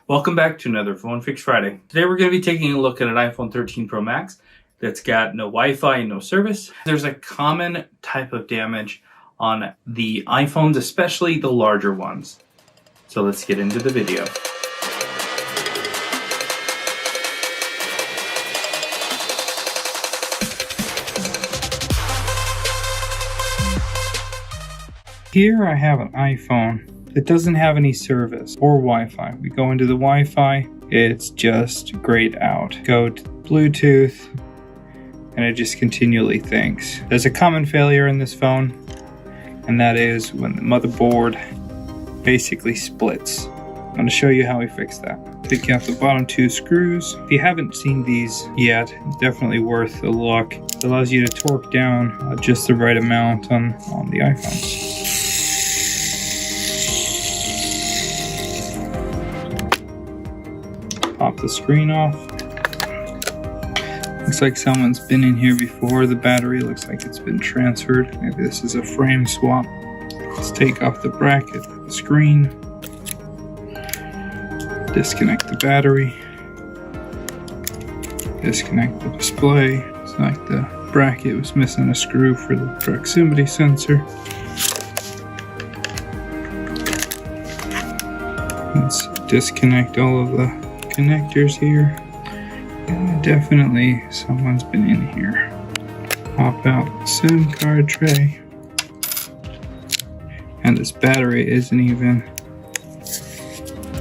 Welcome back to another Phone Fix Friday. Today we're going to be taking a look at an iPhone 13 Pro Max that's got no Wi-Fi and no service. There's a common type of damage on the iPhones, especially the larger ones. So let's get into the video. Here I have an iPhone. It doesn't have any service or Wi-Fi. We go into the Wi-Fi, it's just grayed out. Go to Bluetooth, and it just continually thinks. There's a common failure in this phone, and that is when the motherboard basically splits. I'm going to show you how we fix that. Take out the bottom two screws. If you haven't seen these yet, it's definitely worth a look. It allows you to torque down just the right amount on the iPhone. Pop the screen off. Looks like someone's been in here before. The battery looks like it's been transferred. Maybe this is a frame swap. Let's take off the bracket of the screen. Disconnect the battery. Disconnect the display. It's like the bracket was missing a screw for the proximity sensor. Let's disconnect all of the connectors here. Yeah, definitely someone's been in here. Pop out the SIM card tray. And this battery isn't even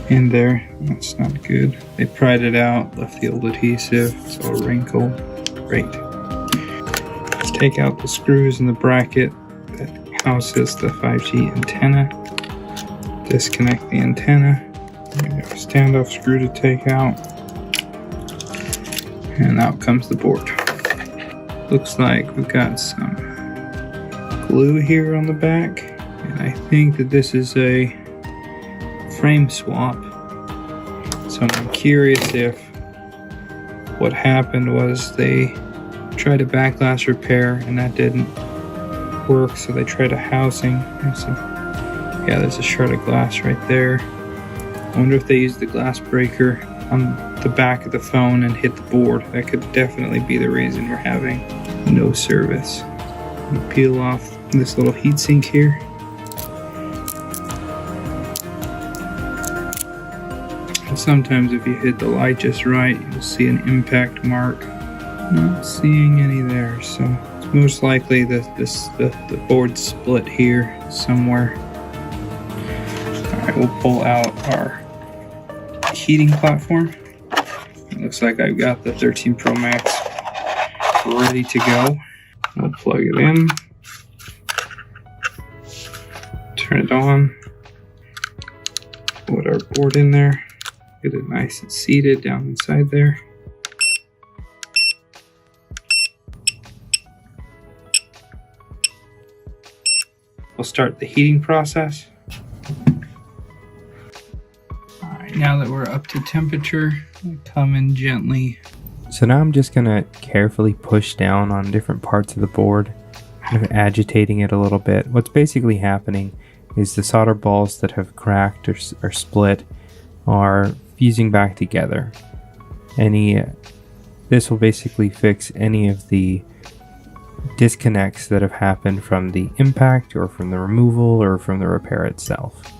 in there. That's not good. They pried it out, left the old adhesive. It's all wrinkled. Great. Let's take out the screws in the bracket that houses the 5G antenna. Disconnect the antenna. We have a standoff screw to take out, and out comes the board. Looks like we've got some glue here on the back, and I think that this is a frame swap. So I'm curious if what happened was they tried a back glass repair and that didn't work, so they tried a housing. There's a shard of glass right there. I wonder if they used the glass breaker on the back of the phone and hit the board. That could definitely be the reason we're having no service. Peel off this little heatsink here. And sometimes if you hit the light just right, you'll see an impact mark. Not seeing any there, so it's most likely that the board split here somewhere. Alright, we'll pull out our heating platform. It looks like I've got the 13 Pro Max ready to go. I'll plug it in, turn it on, put our board in there, get it nice and seated down inside there. We'll start the heating process. Now that we're up to temperature, we come in gently. So now I'm just going to carefully push down on different parts of the board, kind of agitating it a little bit. What's basically happening is the solder balls that have cracked or split are fusing back together. This will basically fix any of the disconnects that have happened from the impact or from the removal or from the repair itself.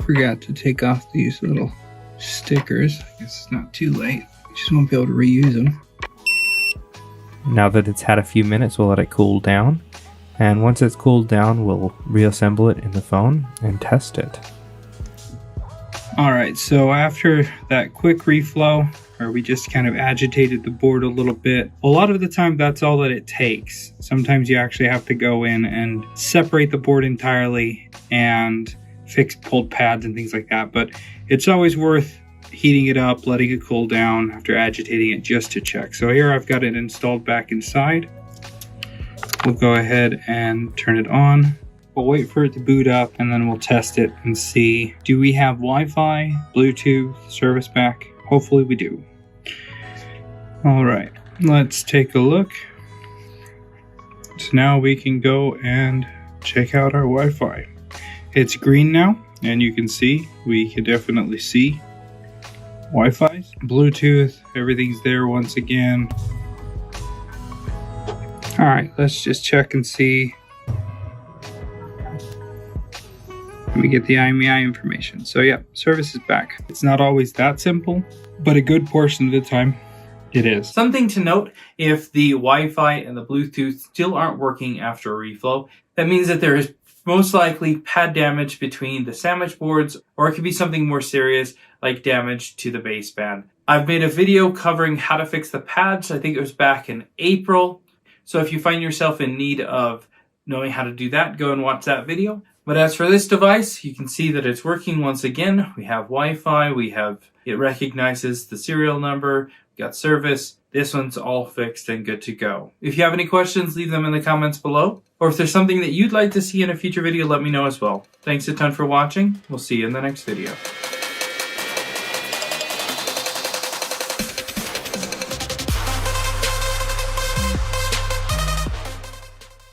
Forgot to take off these little stickers. I guess it's not too late. You just won't be able to reuse them. Now that it's had a few minutes, we'll let it cool down. And once it's cooled down, we'll reassemble it in the phone and test it. Alright, so after that quick reflow, where we just kind of agitated the board a little bit, a lot of the time that's all that it takes. Sometimes you actually have to go in and separate the board entirely and fix pulled pads and things like that, but it's always worth heating it up, letting it cool down after agitating it just to check. So here I've got it installed back inside. We'll go ahead and turn it on. We'll wait for it to boot up and then we'll test it and see, do we have Wi-Fi, Bluetooth, service back? Hopefully we do. All right, let's take a look. So now we can go and check out our Wi-Fi. It's green now. and you can see, we can definitely see Wi-Fi, Bluetooth, everything's there once again. All right, let's just check and see. Let me get the IMEI information. So yeah, service is back. It's not always that simple, but a good portion of the time it is. Something to note, if the Wi-Fi and the Bluetooth still aren't working after a reflow, that means that there is most likely pad damage between the sandwich boards, or it could be something more serious like damage to the baseband. I've made a video covering how to fix the pads. I think it was back in April. So if you find yourself in need of knowing how to do that, go and watch that video. But as for this device, you can see that it's working once again. We have Wi-Fi, it recognizes the serial number, we got service. This one's all fixed and good to go. If you have any questions, leave them in the comments below. Or if there's something that you'd like to see in a future video, let me know as well. Thanks a ton for watching. We'll see you in the next video.